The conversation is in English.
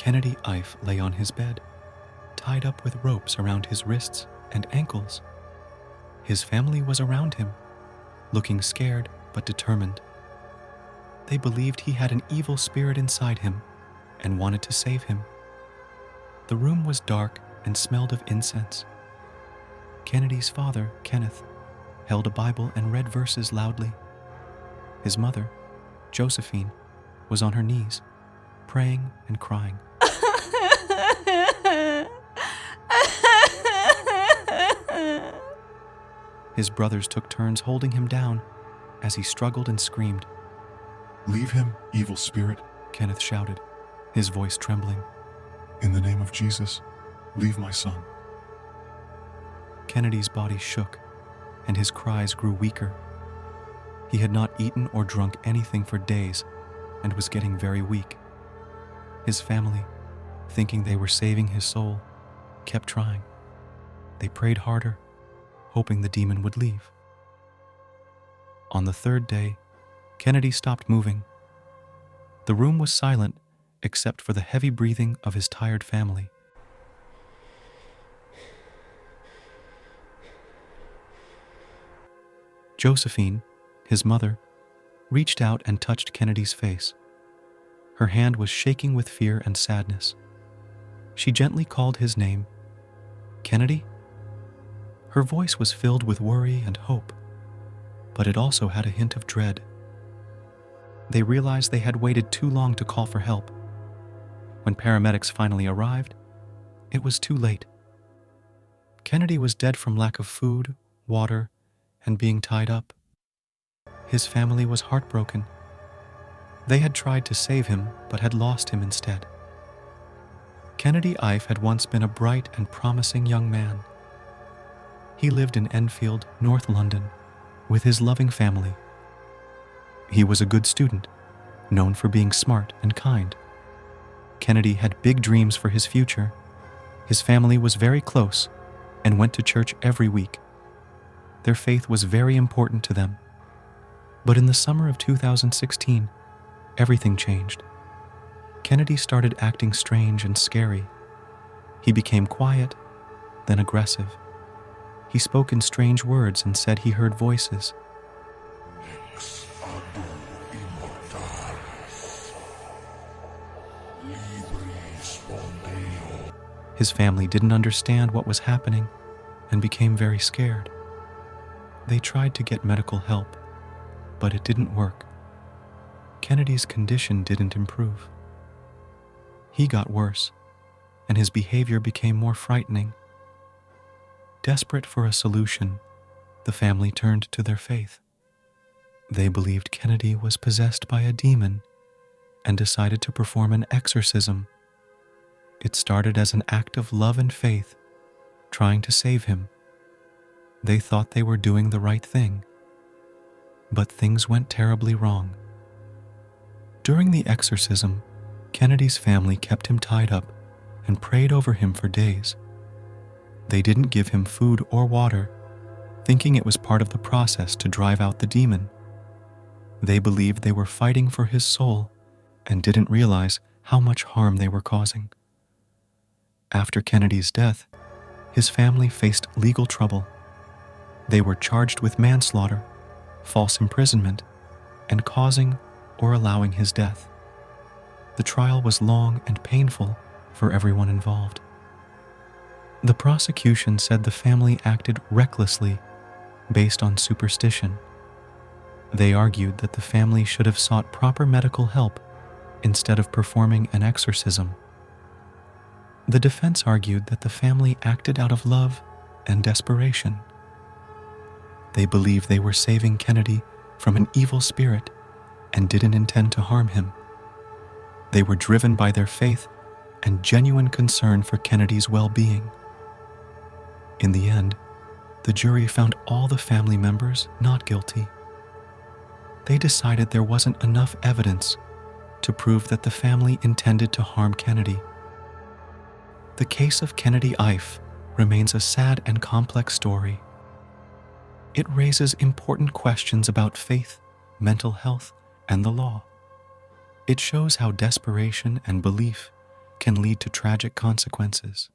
Kennedy Ife lay on his bed, tied up with ropes around his wrists and ankles. His family was around him, looking scared but determined. They believed he had an evil spirit inside him and wanted to save him. The room was dark and smelled of incense. Kennedy's father, Kenneth, held a Bible and read verses loudly. His mother, Josephine, was on her knees, praying and crying. His brothers took turns holding him down as he struggled and screamed. "Leave him, evil spirit," Kenneth shouted, his voice trembling. "In the name of Jesus, leave my son." Kennedy's body shook, and his cries grew weaker. He had not eaten or drunk anything for days and was getting very weak. His family, thinking they were saving his soul, kept trying. They prayed harder, hoping the demon would leave. On the third day, Kennedy stopped moving. The room was silent except for the heavy breathing of his tired family. Josephine, his mother, reached out and touched Kennedy's face. Her hand was shaking with fear and sadness. She gently called his name. "Kennedy?" Her voice was filled with worry and hope, but it also had a hint of dread. They realized they had waited too long to call for help. When paramedics finally arrived, it was too late. Kennedy was dead from lack of food, water, and being tied up. His family was heartbroken. They had tried to save him, but had lost him instead. Kennedy Ife had once been a bright and promising young man. He lived in Enfield, North London, with his loving family. He was a good student, known for being smart and kind. Kennedy had big dreams for his future. His family was very close and went to church every week. Their faith was very important to them. But in the summer of 2016, everything changed. Kennedy started acting strange and scary. He became quiet, then aggressive. He spoke in strange words and said he heard voices. His family didn't understand what was happening and became very scared. They tried to get medical help, but it didn't work. Kennedy's condition didn't improve. He got worse, and his behavior became more frightening. Desperate for a solution, the family turned to their faith. They believed Kennedy was possessed by a demon and decided to perform an exorcism. It started as an act of love and faith, trying to save him. They thought they were doing the right thing, but things went terribly wrong. During the exorcism, Kennedy's family kept him tied up and prayed over him for days. They didn't give him food or water, thinking it was part of the process to drive out the demon. They believed they were fighting for his soul and didn't realize how much harm they were causing. After Kennedy's death, his family faced legal trouble. They were charged with manslaughter, false imprisonment, and causing or allowing his death. The trial was long and painful for everyone involved. The prosecution said the family acted recklessly based on superstition. They argued that the family should have sought proper medical help instead of performing an exorcism. The defense argued that the family acted out of love and desperation. They believed they were saving Kennedy from an evil spirit and didn't intend to harm him. They were driven by their faith and genuine concern for Kennedy's well-being. In the end, the jury found all the family members not guilty. They decided there wasn't enough evidence to prove that the family intended to harm Kennedy. The case of Kennedy Ife remains a sad and complex story. It raises important questions about faith, mental health, and the law. It shows how desperation and belief can lead to tragic consequences.